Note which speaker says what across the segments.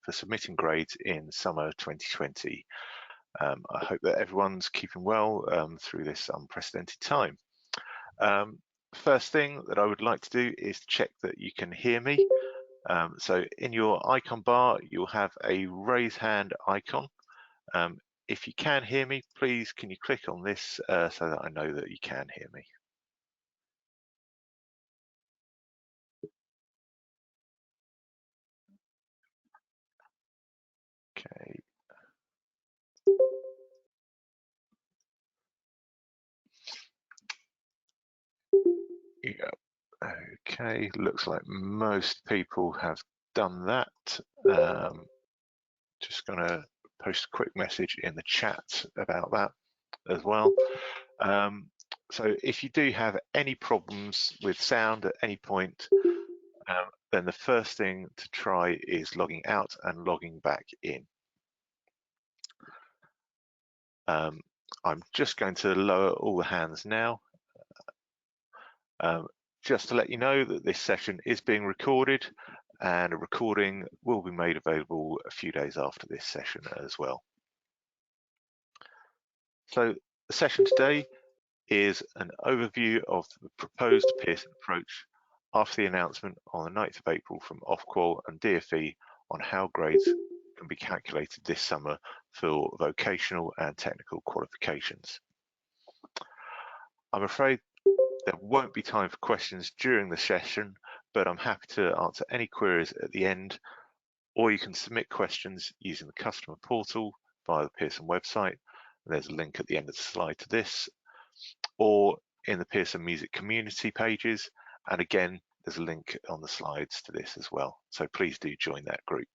Speaker 1: for submitting grades in summer 2020. I hope that everyone's keeping well through this unprecedented time. First thing that I would like to do is check that you can hear me. So in your icon bar, you'll have a raise hand icon. If you can hear me, please can you click on this so that I know that you can hear me. Okay. Yeah. Okay, looks like most people have done that. Just going to post a quick message in the chat about that as well. So if you do have any problems with sound at any point, then the first thing to try is logging out and logging back in. I'm just going to lower all the hands now. Just to let you know that this session is being recorded, and a recording will be made available a few days after this session as well. So the session today is an overview of the proposed Pearson approach after the announcement on the 9th of April from Ofqual and DfE on how grades can be calculated this summer for vocational and technical qualifications. I'm afraid there won't be time for questions during the session, but I'm happy to answer any queries at the end, or you can submit questions using the customer portal via the Pearson website. There's a link at the end of the slide to this, or in the Pearson Music community pages, and again there's a link on the slides to this as well, so please do join that group.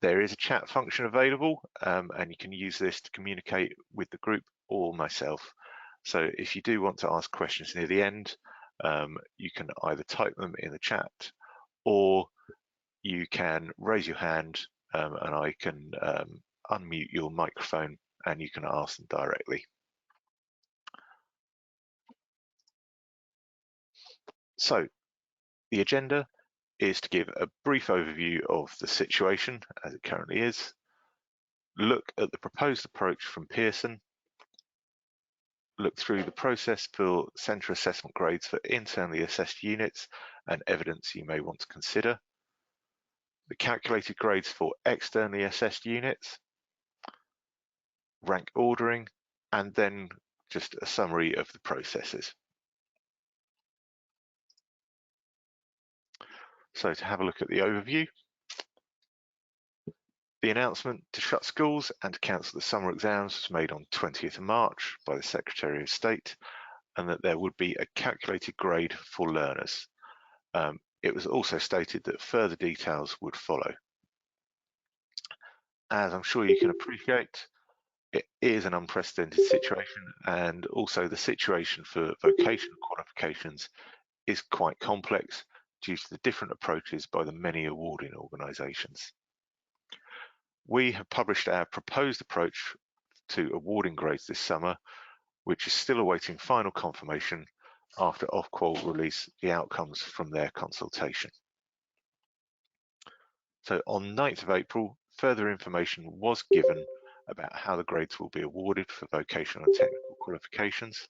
Speaker 1: There is a chat function available, and you can use this to communicate with the group or myself. So if you do want to ask questions near the end, you can either type them in the chat, or you can raise your hand and I can unmute your microphone and you can ask them directly. So the agenda is to give a brief overview of the situation as it currently is, look at the proposed approach from Pearson, look through the process for centre assessment grades for internally assessed units and evidence you may want to consider, the calculated grades for externally assessed units, rank ordering, and then just a summary of the processes. So to have a look at the overview, the announcement to shut schools and to cancel the summer exams was made on 20th of March by the Secretary of State, and that there would be a calculated grade for learners. It was also stated that further details would follow. As I'm sure you can appreciate, it is an unprecedented situation, and also the situation for vocational qualifications is quite complex due to the different approaches by the many awarding organisations. We have published our proposed approach to awarding grades this summer, which is still awaiting final confirmation after Ofqual release the outcomes from their consultation. So on 9th of April, further information was given about how the grades will be awarded for vocational and technical qualifications.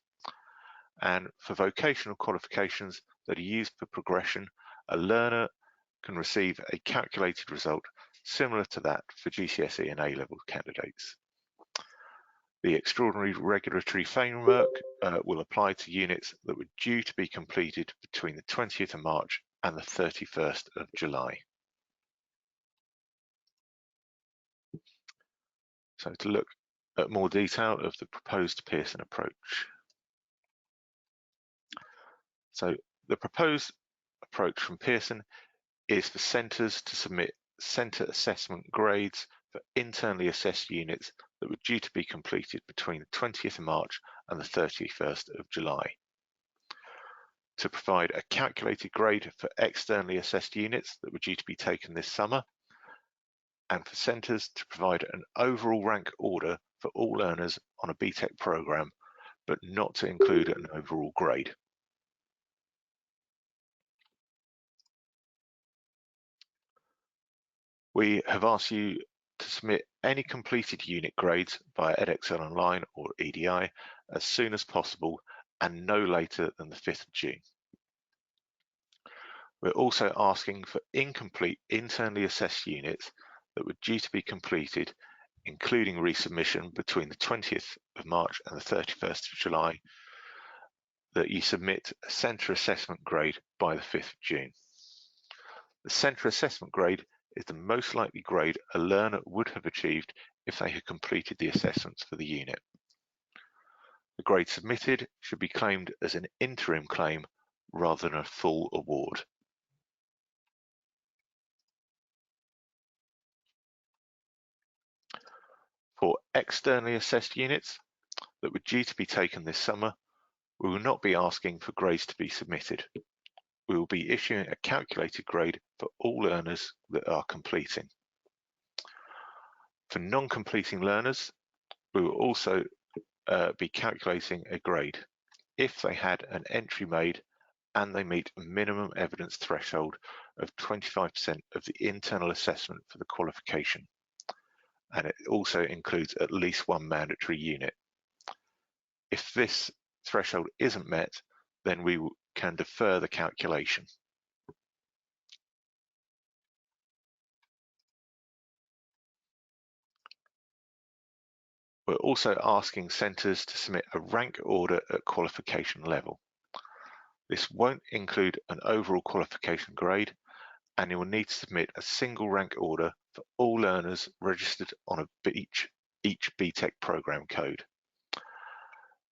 Speaker 1: And for vocational qualifications that are used for progression, a learner can receive a calculated result similar to that for GCSE and A-level candidates. The extraordinary regulatory framework will apply to units that were due to be completed between the 20th of March and the 31st of July. So to look at more detail of the proposed Pearson approach. So the proposed approach from Pearson is for centres to submit centre assessment grades for internally assessed units that were due to be completed between the 20th of March and the 31st of July. To provide a calculated grade for externally assessed units that were due to be taken this summer, and for centres to provide an overall rank order for all learners on a BTEC programme, but not to include an overall grade. We have asked you to submit any completed unit grades via edXL Online or EDI as soon as possible and no later than the 5th of June. We're also asking for incomplete internally assessed units that were due to be completed, including resubmission between the 20th of March and the 31st of July, that you submit a centre assessment grade by the 5th of June. The centre assessment grade is the most likely grade a learner would have achieved if they had completed the assessments for the unit. The grade submitted should be claimed as an interim claim rather than a full award. For externally assessed units that were due to be taken this summer, we will not be asking for grades to be submitted. We will be issuing a calculated grade for all learners that are completing. For non-completing learners, we will also be calculating a grade if they had an entry made and they meet a minimum evidence threshold of 25% of the internal assessment for the qualification. And it also includes at least one mandatory unit. If this threshold isn't met, then we can defer the calculation. We're also asking centres to submit a rank order at qualification level. This won't include an overall qualification grade, and you will need to submit a single rank order for all learners registered on each BTEC program code.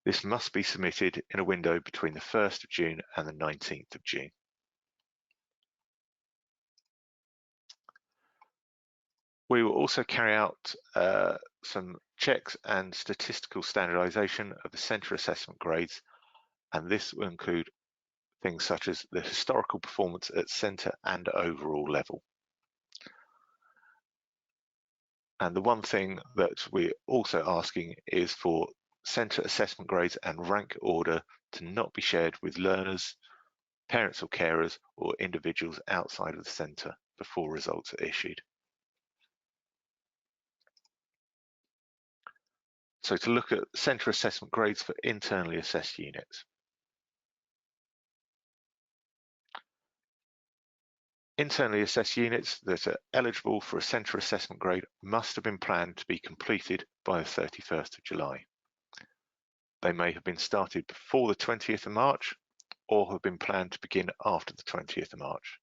Speaker 1: This must be submitted in a window between the 1st of June and the 19th of June. We will also carry out some checks and statistical standardization of the centre assessment grades, and this will include things such as the historical performance at centre and overall level. And the one thing that we're also asking is for centre assessment grades and rank order to not be shared with learners, parents or carers, or individuals outside of the centre before results are issued. So to look at centre assessment grades for internally assessed units. Internally assessed units that are eligible for a centre assessment grade must have been planned to be completed by the 31st of July. They may have been started before the 20th of March or have been planned to begin after the 20th of March.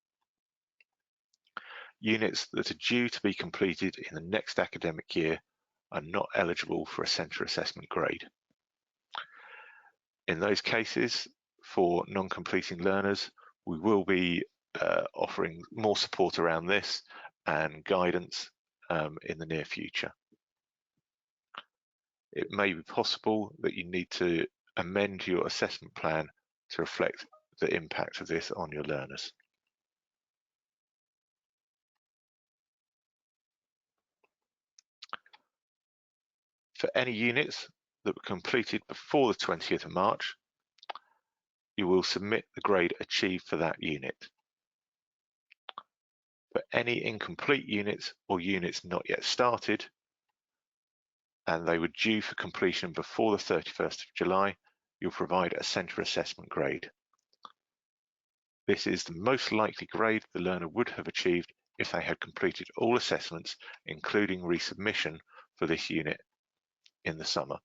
Speaker 1: Units that are due to be completed in the next academic year are not eligible for a centre assessment grade. In those cases, for non-completing learners, we will be offering more support around this and guidance in the near future. It may be possible that you need to amend your assessment plan to reflect the impact of this on your learners. For any units that were completed before the 20th of March, you will submit the grade achieved for that unit. For any incomplete units or units not yet started, and they were due for completion before the 31st of July, you'll provide a centre assessment grade. This is the most likely grade the learner would have achieved if they had completed all assessments, including resubmission for this unit in the summer.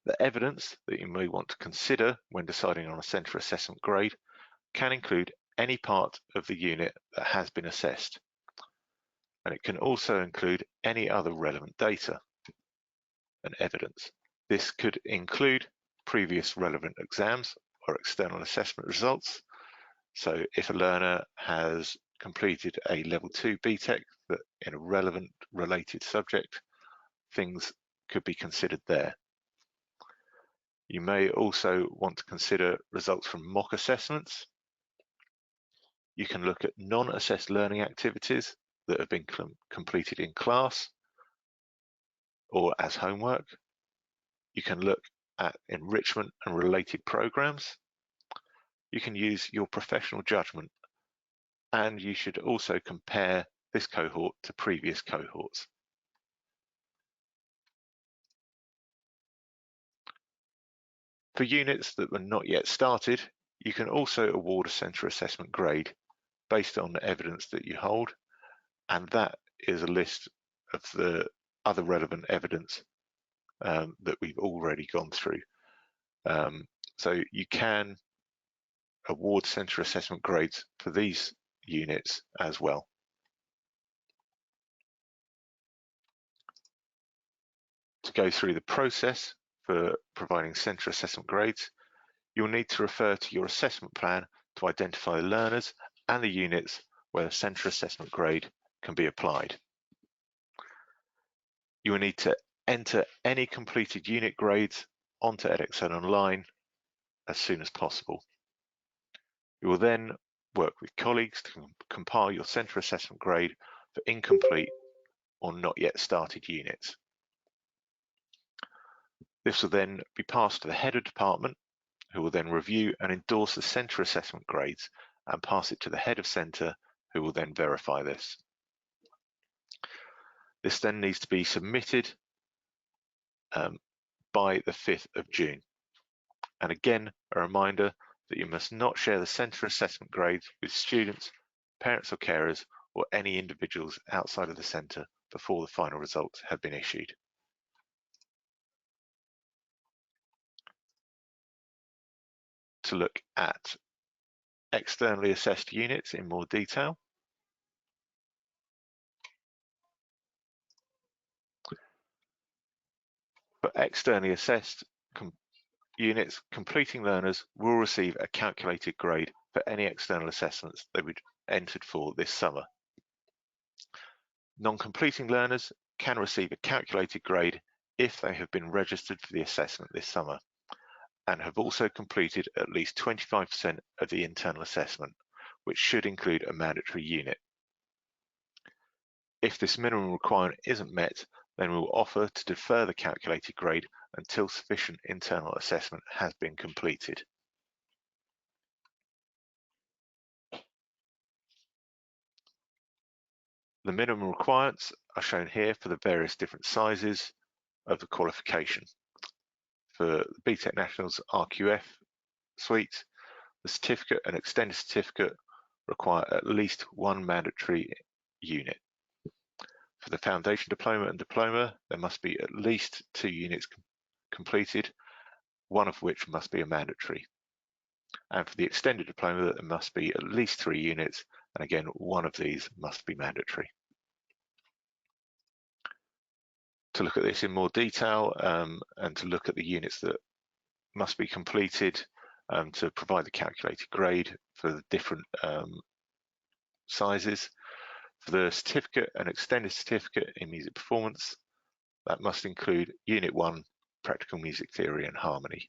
Speaker 1: The evidence that you may want to consider when deciding on a centre assessment grade can include any part of the unit that has been assessed, and it can also include any other relevant data and evidence. This could include previous relevant exams or external assessment results. So if a learner has completed a level 2 BTEC that in a relevant related subject, things could be considered there. You may also want to consider results from mock assessments. You can look at non-assessed learning activities that have been completed in class or as homework. You can look at enrichment and related programs. you can use your professional judgment, and you should also compare this cohort to previous cohorts. For units that were not yet started, you can also award a centre assessment grade based on the evidence that you hold, and that is a list of the other relevant evidence that we've already gone through. So you can award centre assessment grades for these units as well. To go through the process for providing centre assessment grades, you'll need to refer to your assessment plan to identify the learners and the units where a centre assessment grade can be applied. You will need to enter any completed unit grades onto Edexcel Online as soon as possible. You will then work with colleagues to compile your centre assessment grade for incomplete or not yet started units. This will then be passed to the head of department, who will then review and endorse the centre assessment grades and pass it to the head of centre, who will then verify this. This then needs to be submitted by the 5th of June. And again, a reminder that you must not share the centre assessment grades with students, parents or carers, or any individuals outside of the centre before the final results have been issued. To look at externally assessed units in more detail, for externally assessed units, completing learners will receive a calculated grade for any external assessments they would entered for this summer. Non-completing learners can receive a calculated grade if they have been registered for the assessment this summer and have also completed at least 25% of the internal assessment, which should include a mandatory unit. If this minimum requirement isn't met, then we will offer to defer the calculated grade until sufficient internal assessment has been completed. The minimum requirements are shown here for the various different sizes of the qualification. For the BTEC Nationals RQF suite, the certificate and extended certificate require at least one mandatory unit. For the foundation diploma and diploma, there must be at least 2 units completed, one of which must be a mandatory. And for the extended diploma, there must be at least 3 units, and again, one of these must be mandatory. To look at this in more detail and to look at the units that must be completed to provide the calculated grade for the different sizes. For the certificate and extended certificate in music performance, that must include Unit 1, Practical Music Theory and Harmony.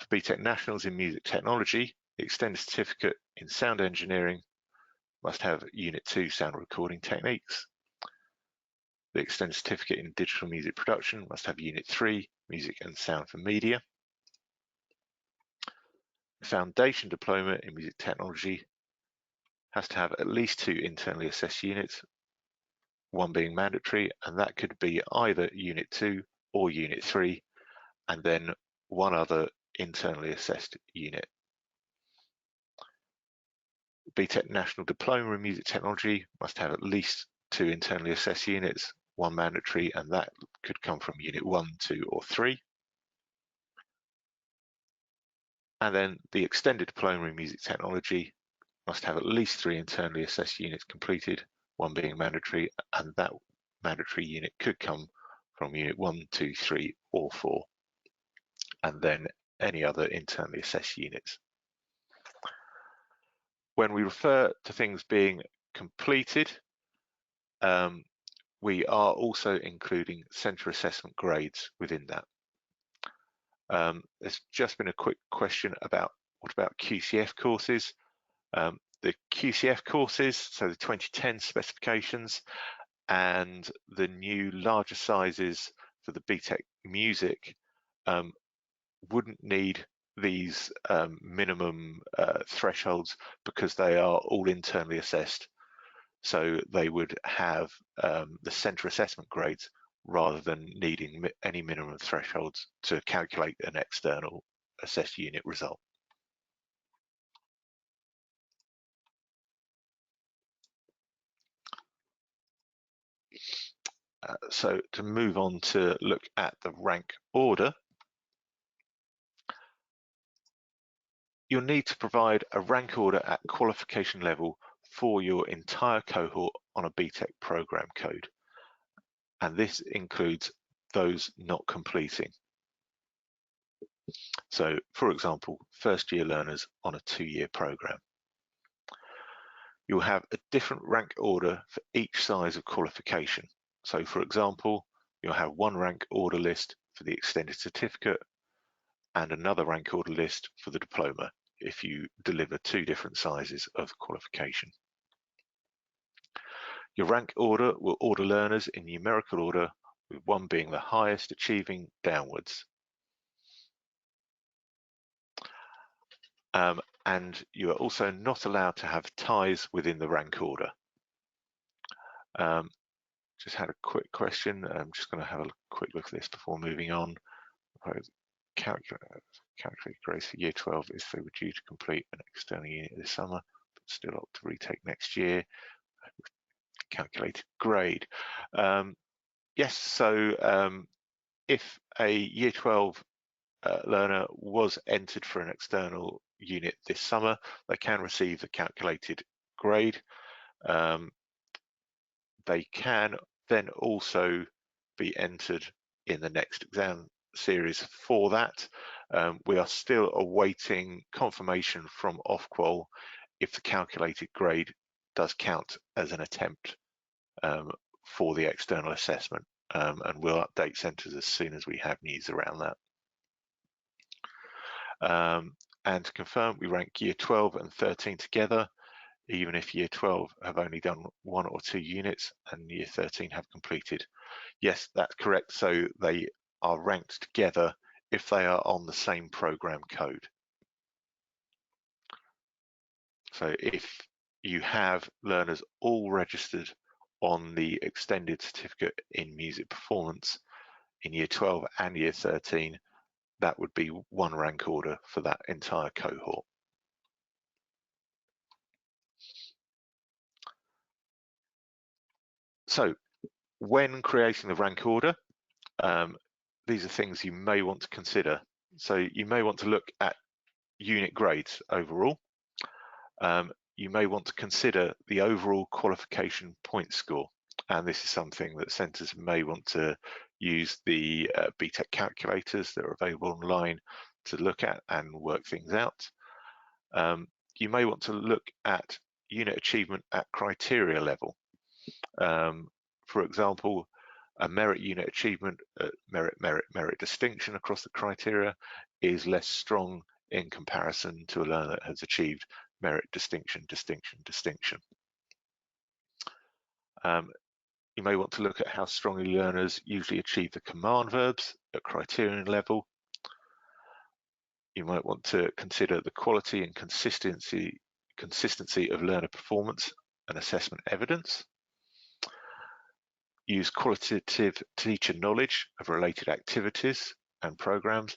Speaker 1: For BTEC Nationals in Music Technology, the extended certificate in Sound Engineering must have Unit 2, Sound Recording Techniques. The extended certificate in Digital Music Production must have Unit 3, Music and Sound for Media. The Foundation Diploma in Music Technology has to have at least 2 internally assessed units, one being mandatory, and that could be either Unit 2 or Unit 3, and then one other internally assessed unit. BTEC National Diploma in Music Technology must have at least 2 internally assessed units, one mandatory, and that could come from Unit 1, 2, or 3. And then the Extended Diploma in Music Technology must have at least 3 internally assessed units completed, one being mandatory, and that mandatory unit could come from Unit 1, 2, 3, or 4, and then any other internally assessed units. When we refer to things being completed, we are also including centre assessment grades within that. There's just been a quick question about what about QCF courses. The QCF courses, so the 2010 specifications and the new larger sizes for the BTEC Music wouldn't need these minimum thresholds because they are all internally assessed. So they would have the centre assessment grades rather than needing any minimum thresholds to calculate an external assessed unit result. So to move on to look at the rank order, you'll need to provide a rank order at qualification level for your entire cohort on a BTEC program code. And this includes those not completing. So, for example, first year learners on a 2-year program. You'll have a different rank order for each size of qualification. So, for example, you'll have one rank order list for the extended certificate and another rank order list for the diploma if you deliver 2 different sizes of qualification. Your rank order will order learners in numerical order, with 1 being the highest achieving downwards. And you are also not allowed to have ties within the rank order. Just had a quick question. I'm just going to have a quick look at this before moving on. Calculate grades for year 12 if they were due to complete an external unit this summer, but still opt to retake next year. Calculated grade. Yes, so if a year 12 learner was entered for an external unit this summer, they can receive the calculated grade. They can then also be entered in the next exam series for that. We are still awaiting confirmation from Ofqual if the calculated grade does count as an attempt for the external assessment, and we'll update centres as soon as we have news around that. And to confirm, we rank year 12 and 13 together, even if year 12 have only done 1 or 2 units and year 13 have completed. Yes, that's correct. So they are ranked together if they are on the same program code. So if you have learners all registered on the extended certificate in music performance in year 12 and year 13, that would be 1 rank order for that entire cohort. So when creating the rank order, these are things you may want to consider. So you may want to look at unit grades overall. You may want to consider the overall qualification point score. And this is something that centres may want to use the BTEC calculators that are available online to look at and work things out. You may want to look at unit achievement at criteria level. For example, a merit unit achievement at merit distinction across the criteria is less strong in comparison to a learner that has achieved merit distinction. You may want to look at how strongly learners usually achieve the command verbs at criterion level. You might want to consider the quality and consistency of learner performance and assessment evidence. Use qualitative teacher knowledge of related activities and programs,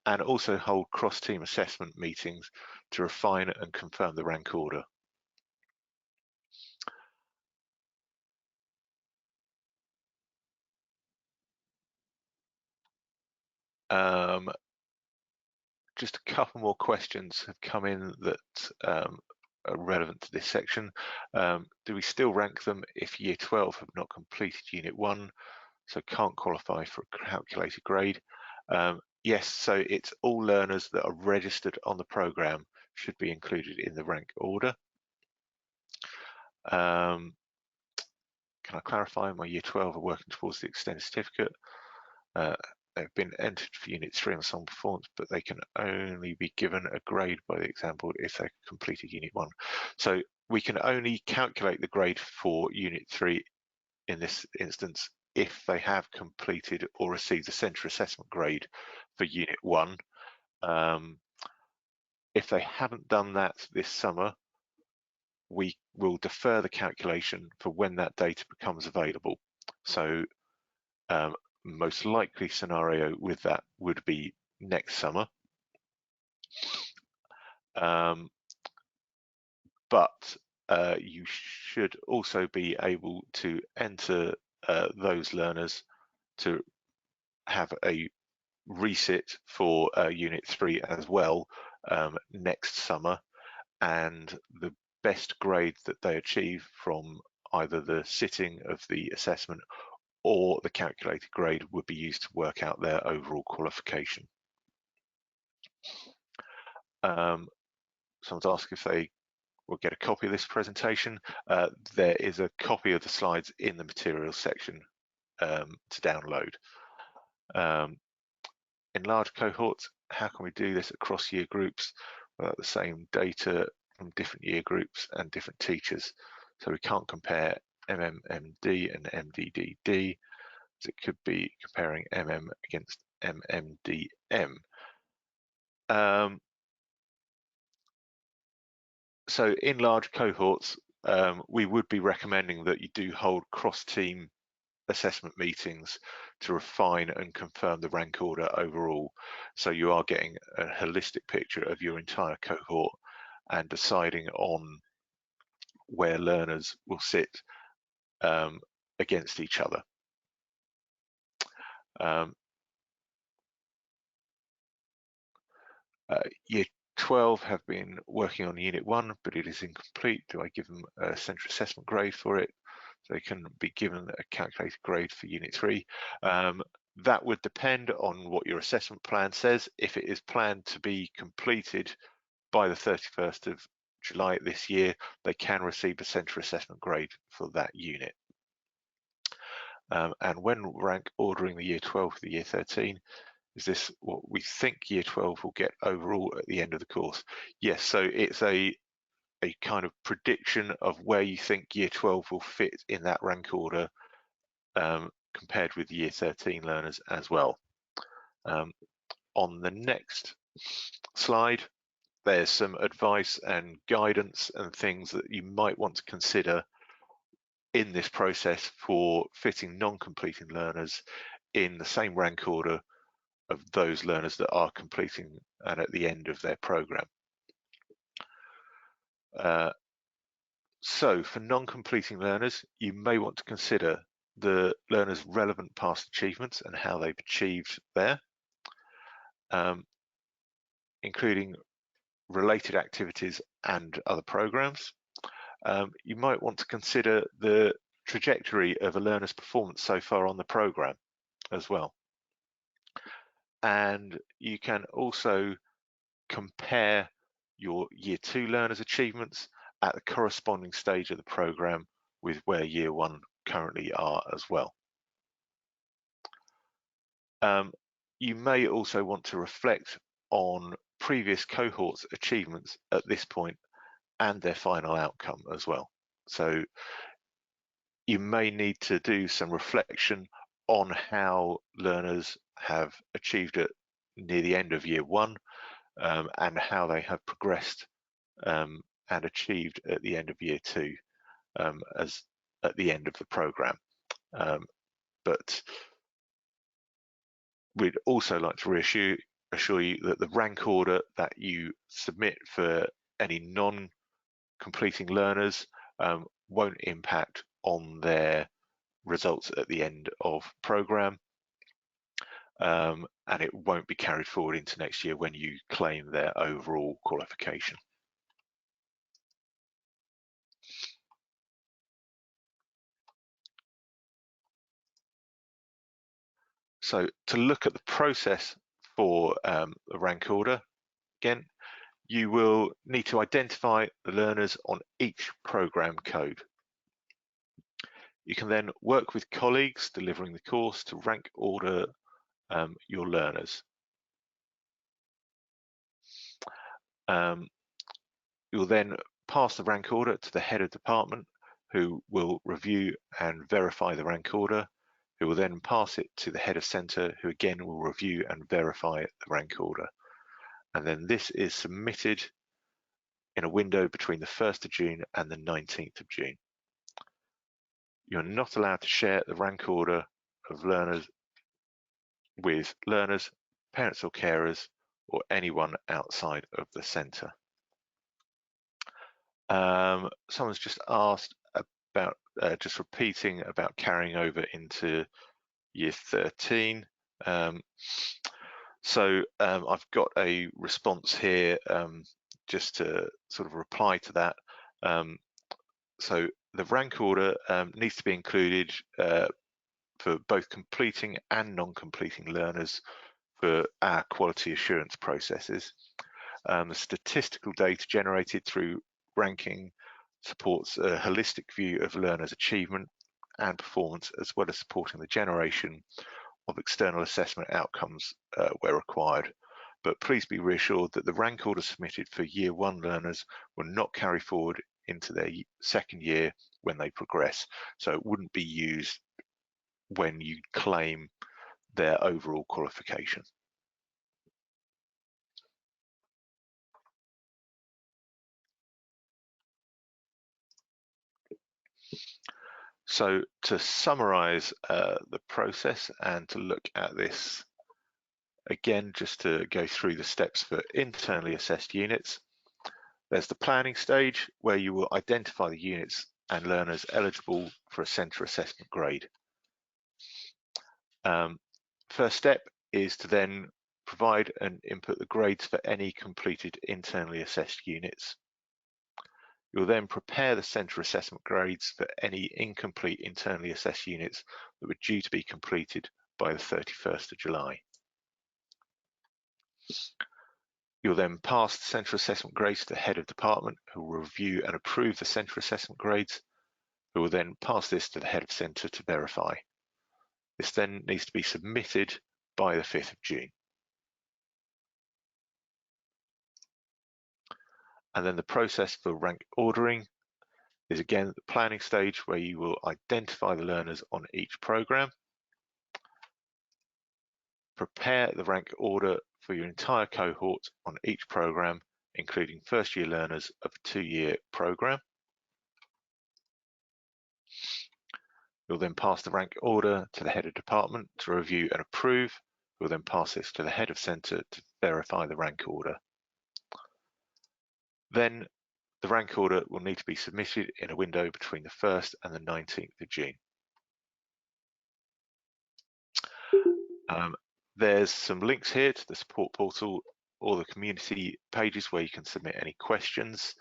Speaker 1: and also hold cross-team assessment meetings to refine and confirm the rank order. Just a couple more questions have come in that are relevant to this section. Do we still rank them if year 12 have not completed unit 1, so can't qualify for a calculated grade? Yes, so it's all learners that are registered on the programme should be included in the rank order. Can I clarify? My year 12 are working towards the extended certificate. They've been entered for unit 3 on song performance, but they can only be given a grade by the exam board if they completed unit 1. So we can only calculate the grade for unit 3 in this instance if they have completed or received the centre assessment grade for unit 1. If they haven't done that this summer, we will defer the calculation for when that data becomes available. So most likely scenario with that would be next summer. But you should also be able to enter those learners to have a resit for Unit 3 as well next summer, and the best grade that they achieve from either the sitting of the assessment or the calculated grade would be used to work out their overall qualification. Someone's asked if they will get a copy of this presentation. There is a copy of the slides in the materials section to download. In large cohorts, how can we do this across year groups without the same data from different year groups and different teachers? So we can't compare MMMD and MDDD, as it could be comparing MM against MMDM. So in large cohorts, we would be recommending that you do hold cross-team assessment meetings to refine and confirm the rank order overall. So you are getting a holistic picture of your entire cohort and deciding on where learners will sit against each other. Year 12 have been working on Unit 1, but it is incomplete. Do I give them a central assessment grade for it? So they can be given a calculated grade for Unit 3. That would depend on what your assessment plan says. If it is planned to be completed by the 31st of July this year, they can receive a central assessment grade for that unit. And when rank ordering the Year 12 for the Year 13, is this what we think Year 12 will get overall at the end of the course? Yes, so it's a kind of prediction of where you think Year 12 will fit in that rank order compared with Year 13 learners as well. On the next slide, there's some advice and guidance and things that you might want to consider in this process for fitting non-completing learners in the same rank order of those learners that are completing and at the end of their program. So for non-completing learners, you may want to consider the learners' relevant past achievements and how they've achieved there, including related activities and other programs. You might want to consider the trajectory of a learner's performance so far on the program as well. And you can also compare your Year 2 learners' achievements at the corresponding stage of the program with where Year 1 currently are as well. You may also want to reflect on previous cohorts' achievements at this point and their final outcome as well. So you may need to do some reflection on how learners have achieved it near the end of Year 1 and how they have progressed and achieved at the end of Year 2 as at the end of the program. But we'd also like to assure you that the rank order that you submit for any non-completing learners won't impact on their results at the end of program, and it won't be carried forward into next year when you claim their overall qualification. So to look at the process for the rank order, again, you will need to identify the learners on each program code. You can then work with colleagues delivering the course to rank order your learners. You'll then pass the rank order to the head of department, who will review and verify the rank order, who will then pass it to the head of centre, who again will review and verify the rank order. and then this is submitted in a window between the 1st of June and the 19th of June. You're not allowed to share the rank order of learners with learners, parents or carers, or anyone outside of the centre. Someone's just asked about just repeating about carrying over into year 13. So I've got a response here just to sort of reply to that. So the rank order needs to be included for both completing and non-completing learners for our quality assurance processes. The statistical data generated through ranking supports a holistic view of learners' achievement and performance, as well as supporting the generation of external assessment outcomes where required. But please be reassured that the rank order submitted for Year 1 learners will not carry forward into their second year when they progress. So it wouldn't be used when you claim their overall qualification. So to summarize the process and to look at this again, just to go through the steps for internally assessed units, there's the planning stage where you will identify the units and learners eligible for a centre assessment grade. First step is to then provide and input the grades for any completed internally assessed units. You'll then prepare the centre assessment grades for any incomplete internally assessed units that were due to be completed by the 31st of July. You'll then pass the centre assessment grades to the head of department, who will review and approve the centre assessment grades, who will then pass this to the head of centre to verify. This then needs to be submitted by the 5th of June. And then the process for rank ordering is again the planning stage where you will identify the learners on each programme, prepare the rank order for your entire cohort on each programme, including first year learners of a 2-year programme. You'll then pass the rank order to the head of department to review and approve. You'll then pass this to the head of centre to verify the rank order. Then the rank order will need to be submitted in a window between the 1st and the 19th of June. There's some links here to the support portal or the community pages where you can submit any questions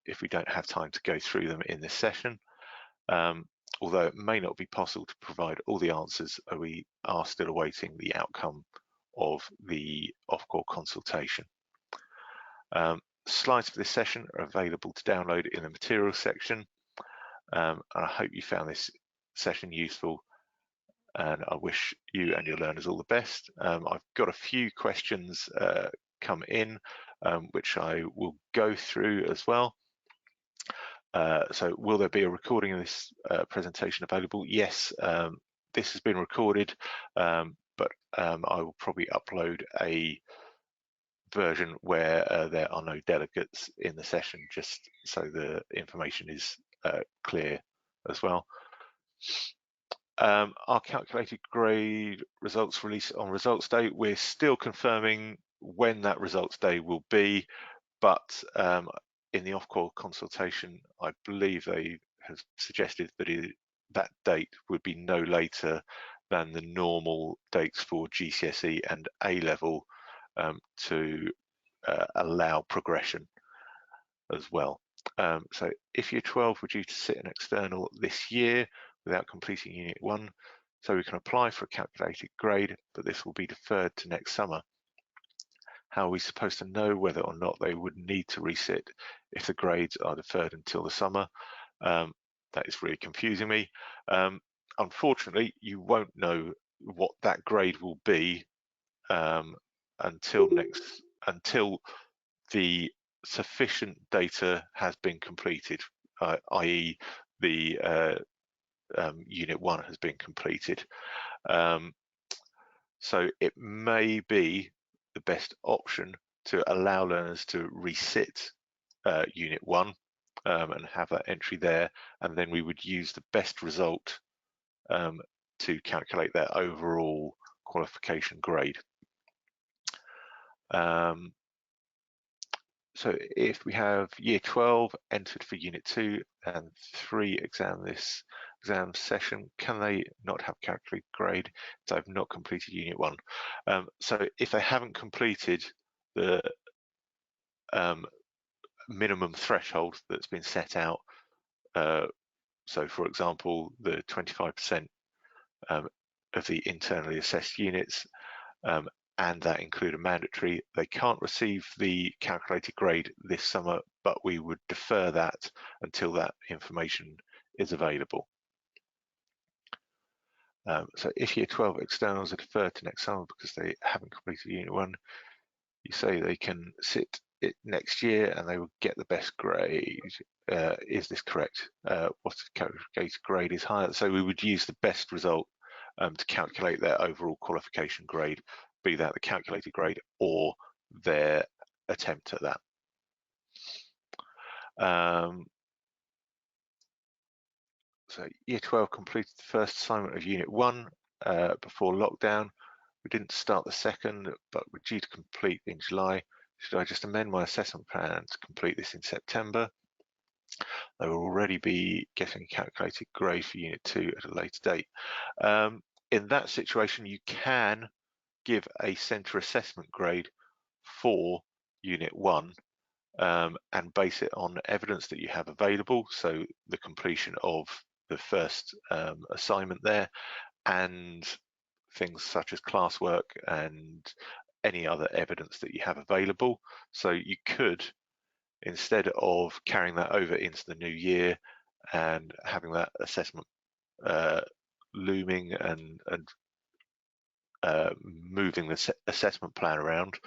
Speaker 1: if we don't have time to go through them in this session. Although it may not be possible to provide all the answers, we are still awaiting the outcome of the Ofqual consultation. Slides for this session are available to download in the materials section. And I hope you found this session useful, and I wish you and your learners all the best. I've got a few questions come in, which I will go through as well. So will there be a recording of this presentation available? Yes, this has been recorded, but I will probably upload a version where there are no delegates in the session, just so the information is clear as well. Our calculated grade results released on results day. We're still confirming when that results day will be, but in the Ofqual consultation, I believe they have suggested that that date would be no later than the normal dates for GCSE and A-level to allow progression as well. So if Year 12 were due to sit an external this year without completing Unit 1, so we can apply for a calculated grade, but this will be deferred to next summer. How are we supposed to know whether or not they would need to resit if the grades are deferred until the summer? That is really confusing me. Unfortunately, you won't know what that grade will be until the sufficient data has been completed, i.e. the Unit 1 has been completed. So it may be the best option to allow learners to resit Unit 1 and have that entry there, and then we would use the best result to calculate their overall qualification grade. So if we have Year 12 entered for Unit 2 and 3 exam session, can they not have calculated grade if they've not completed Unit 1? So if they haven't completed the minimum threshold that's been set out, so for example, the 25% of the internally assessed units, and that include a mandatory, they can't receive the calculated grade this summer, but we would defer that until that information is available. So if Year 12 externals are deferred to next summer because they haven't completed Unit 1, you say they can sit it next year and they will get the best grade. Is this correct? What calculated grade is higher? So we would use the best result to calculate their overall qualification grade, be that the calculated grade or their attempt at that. So Year 12 completed the first assignment of Unit 1 before lockdown. We didn't start the second, but we're due to complete in July. Should I just amend my assessment plan to complete this in September? They will already be getting a calculated grade for Unit 2 at a later date. In that situation, you can give a centre assessment grade for Unit 1 and base it on evidence that you have available, so the completion of the first assignment there, and things such as classwork and any other evidence that you have available. So you could, instead of carrying that over into the new year and having that assessment looming and moving the assessment plan around,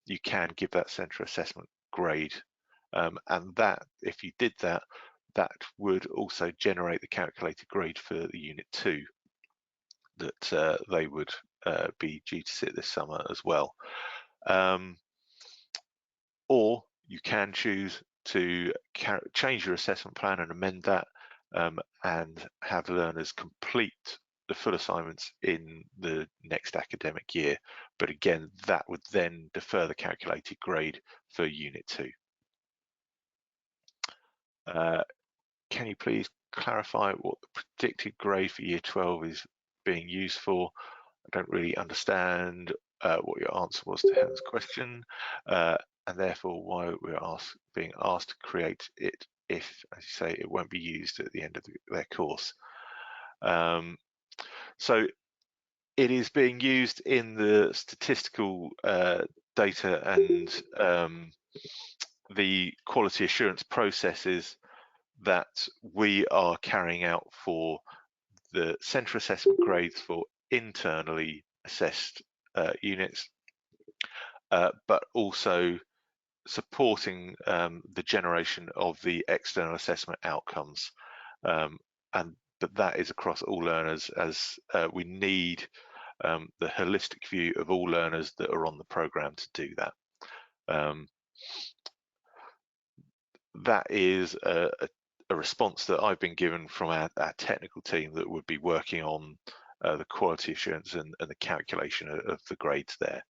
Speaker 1: you can give that centre assessment grade, and that, if you did that, that would also generate the calculated grade for the Unit 2 that they would be due to sit this summer as well. Or you can choose to change your assessment plan and amend that and have learners complete the full assignments in the next academic year. But again, that would then defer the calculated grade for Unit 2. Can you please clarify what the predicted grade for Year 12 is being used for? I don't really understand what your answer was to Helen's question, and therefore why we're being asked to create it if, as you say, it won't be used at the end of their course. So it is being used in the statistical data and the quality assurance processes that we are carrying out for the centre assessment grades for internally assessed units, but also supporting the generation of the external assessment outcomes, but that is across all learners, as we need the holistic view of all learners that are on the programme to do that. That is a response that I've been given from our technical team that would be working on the quality assurance and the calculation of the grades there.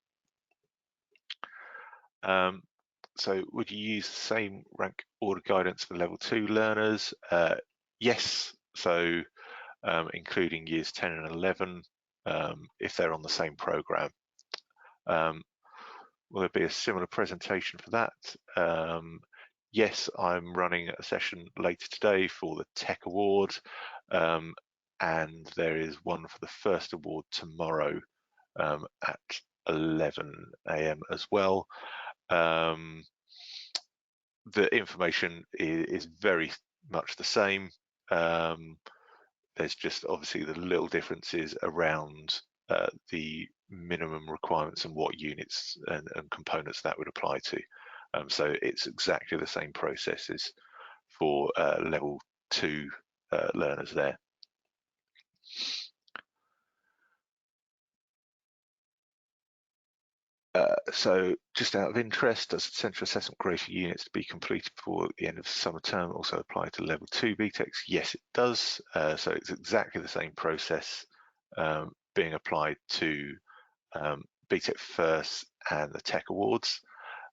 Speaker 1: So would you use the same rank order guidance for level 2 learners? Yes, so including years 10 and 11 if they're on the same programme. Will there be a similar presentation for that? Yes, I'm running a session later today for the Tech Award, and there is one for the first award tomorrow at 11 AM as well. The information is very much the same. There's just obviously the little differences around the minimum requirements and what units and components that would apply to. So it's exactly the same processes for level 2 learners there. So just out of interest, does central assessment grade for units to be completed before the end of the summer term also apply to level 2 BTECs? Yes, it does. So it's exactly the same process being applied to BTEC First and the Tech Awards.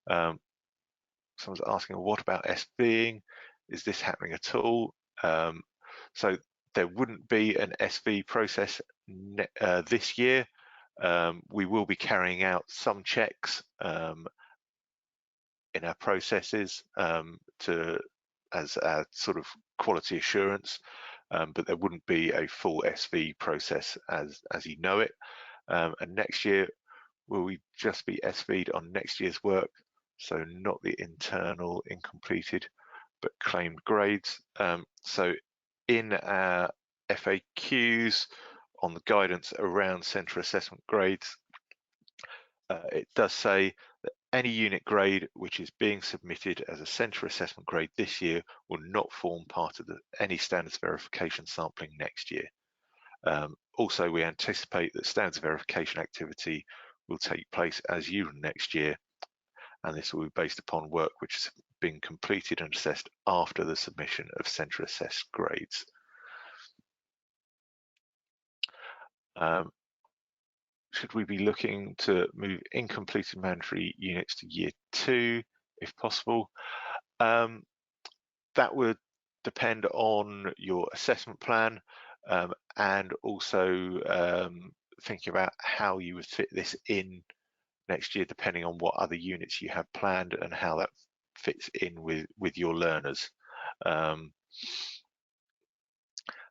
Speaker 1: Someone's asking, what about SVing? Is this happening at all? So there wouldn't be an SV process this year. We will be carrying out some checks in our processes as a sort of quality assurance, but there wouldn't be a full SV process as you know it. And next year, will we just be SV'd on next year's work? So not the internal incompleted, but claimed grades. So in our FAQs on the guidance around centre assessment grades, it does say that any unit grade which is being submitted as a centre assessment grade this year will not form part of any standards verification sampling next year. Also, we anticipate that standards verification activity will take place as usual next year, and this will be based upon work which has been completed and assessed after the submission of centre assessed grades. Should we be looking to move incompleted mandatory units to year 2 if possible? That would depend on your assessment plan and also thinking about how you would fit this in next year, depending on what other units you have planned and how that fits in with your learners. As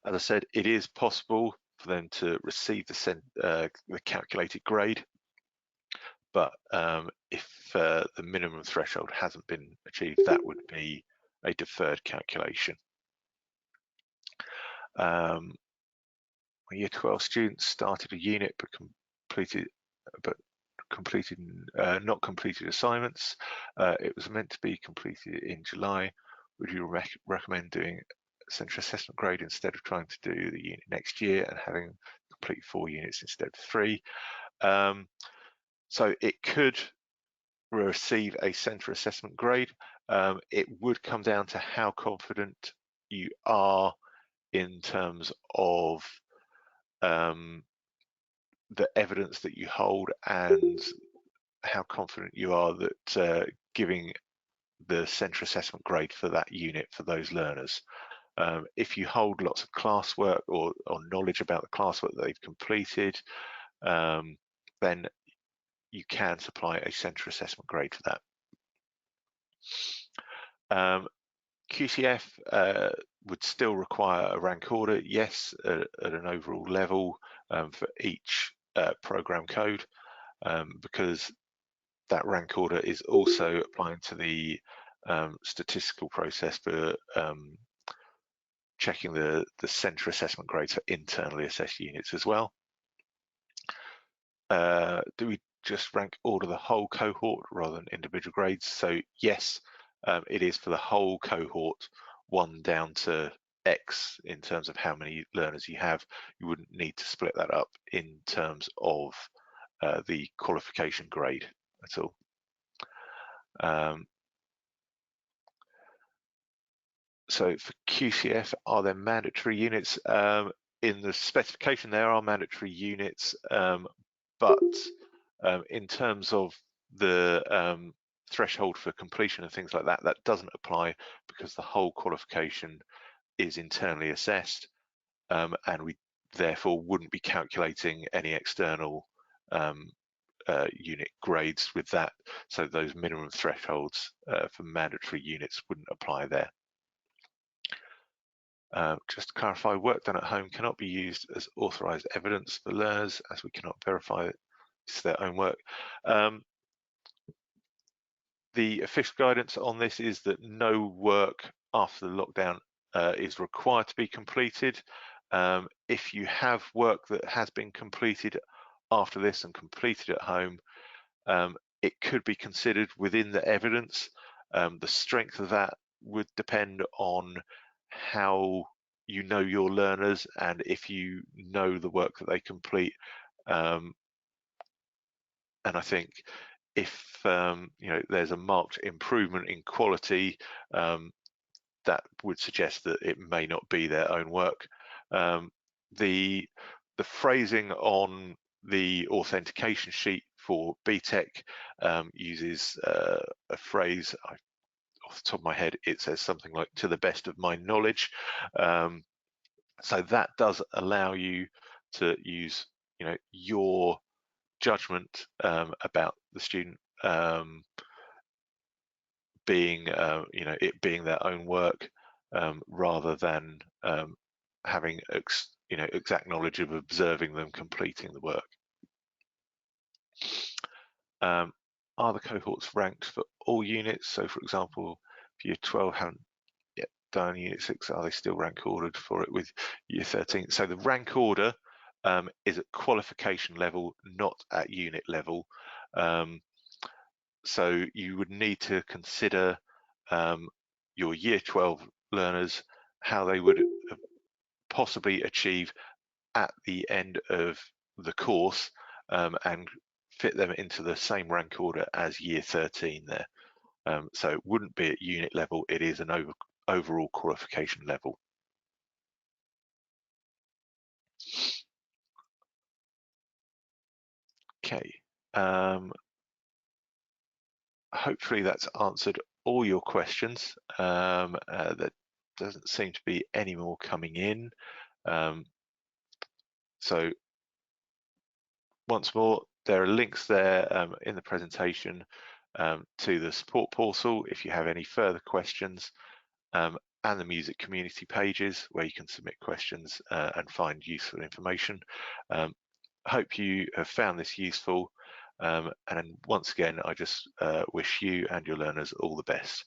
Speaker 1: I said, it is possible for them to receive the calculated grade, but if the minimum threshold hasn't been achieved, that would be a deferred calculation. Year 12 students started a unit but not completed assignments. It was meant to be completed in July. Would you recommend doing central assessment grade instead of trying to do the unit next year and having complete 4 units instead of 3? So it could receive a central assessment grade. It would come down to how confident you are in terms of the evidence that you hold and how confident you are that giving the central assessment grade for that unit for those learners. If you hold lots of classwork or knowledge about the classwork that they've completed, then you can supply a central assessment grade for that. QCF would still require a rank order, yes, at an overall level for each program code, because that rank order is also applying to the statistical process for checking the centre assessment grades for internally assessed units as well. Do we just rank order the whole cohort rather than individual grades? So yes, it is for the whole cohort, 1 down to X in terms of how many learners you have. You wouldn't need to split that up in terms of the qualification grade at all. So for QCF, are there mandatory units? In the specification, there are mandatory units, but in terms of the threshold for completion and things like that, that doesn't apply because the whole qualification is internally assessed, and we therefore wouldn't be calculating any external unit grades with that. So those minimum thresholds for mandatory units wouldn't apply there. Just to clarify, work done at home cannot be used as authorised evidence for learners as we cannot verify it's their own work. The official guidance on this is that no work after the lockdown is required to be completed. If you have work that has been completed after this and completed at home, it could be considered within the evidence. The strength of that would depend on how you know your learners and if you know the work that they complete. And I think if there's a marked improvement in quality, that would suggest that it may not be their own work. The phrasing on the authentication sheet for BTEC uses a phrase, off the top of my head, it says something like "to the best of my knowledge." So that does allow you to use, your judgment about the student being, it being their own work, rather than having exact knowledge of observing them completing the work. Are the cohorts ranked for all units? So, for example, if year 12 haven't yet done unit 6, are they still rank ordered for it with year 13? So the rank order is at qualification level, not at unit level. So you would need to consider your year 12 learners, how they would possibly achieve at the end of the course, and fit them into the same rank order as year 13 there. So it wouldn't be at unit level, it is an overall qualification level. Okay, hopefully that's answered all your questions. There doesn't seem to be any more coming in. So once more, there are links there in the presentation to the support portal if you have any further questions, and the music community pages where you can submit questions and find useful information. Hope you have found this useful, and once again, I just wish you and your learners all the best.